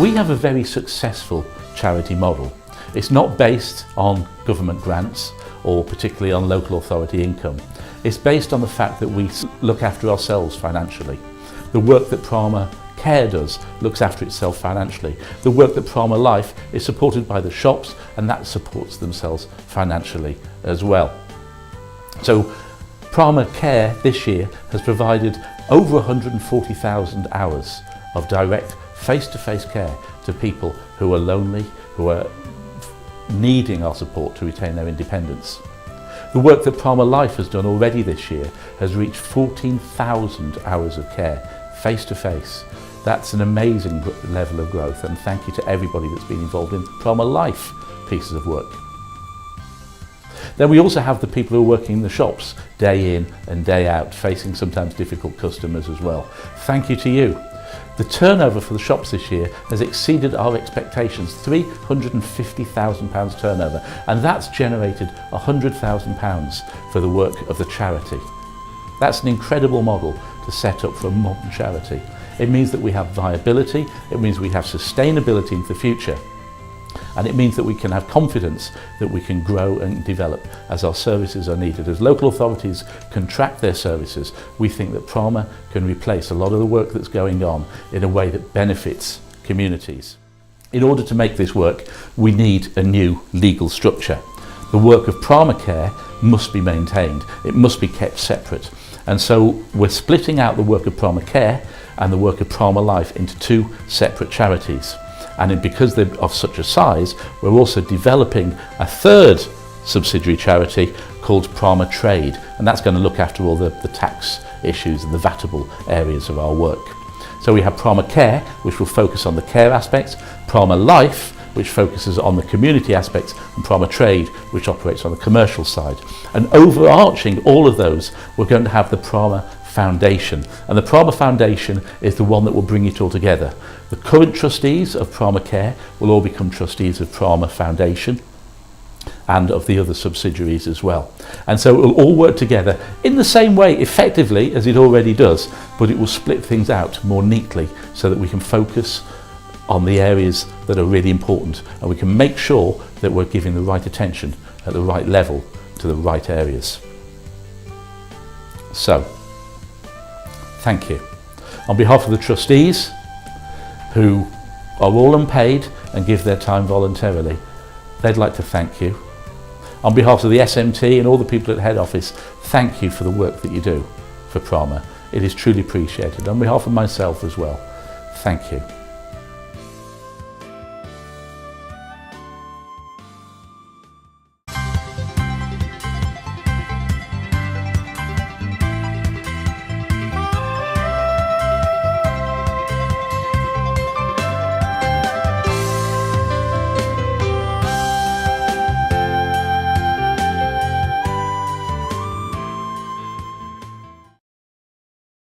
We have a very successful charity model. It's not based on government grants or particularly on local authority income. It's based on the fact that we look after ourselves financially. The work that Prama Care does looks after itself financially. The work that Prama Life is supported by the shops, and that supports themselves financially as well. So Prama Care this year has provided over 140,000 hours of direct face-to-face care to people who are lonely, who are needing our support to retain their independence. The work that Prama Life has done already this year has reached 14,000 hours of care face-to-face. That's an amazing level of growth, and thank you to everybody that's been involved in Prama Life pieces of work. Then we also have the people who are working in the shops day in and day out, facing sometimes difficult customers as well. Thank you to you. The turnover for the shops this year has exceeded our expectations, £350,000 turnover, and that's generated £100,000 for the work of the charity. That's an incredible model to set up for a modern charity. It means that we have viability, it means we have sustainability into the future, and it means that we can have confidence that we can grow and develop as our services are needed. As local authorities contract their services, we think that Prama can replace a lot of the work that's going on in a way that benefits communities. In order to make this work, we need a new legal structure. The work of Prama Care must be maintained. It must be kept separate. And so we're splitting out the work of Prama Care and the work of Prama Life into two separate charities. And because they're of such a size, we're also developing a third subsidiary charity called Prama Trade, and that's going to look after all the tax issues and the vatable areas of our work. So we have Prama Care, which will focus on the care aspects, Prama Life, which focuses on the community aspects, and Prama Trade, which operates on the commercial side. And overarching all of those, we're going to have the Prama Foundation, and the Prama Foundation is the one that will bring it all together. The current trustees of Prama Care will all become trustees of Prama Foundation and of the other subsidiaries as well. And so it will all work together in the same way effectively as it already does, but it will split things out more neatly so that we can focus on the areas that are really important, and we can make sure that we're giving the right attention at the right level to the right areas. So, thank you. On behalf of the trustees, who are all unpaid and give their time voluntarily, they'd like to thank you. On behalf of the SMT and all the people at head office, thank you for the work that you do for Prama. It is truly appreciated. On behalf of myself as well, thank you.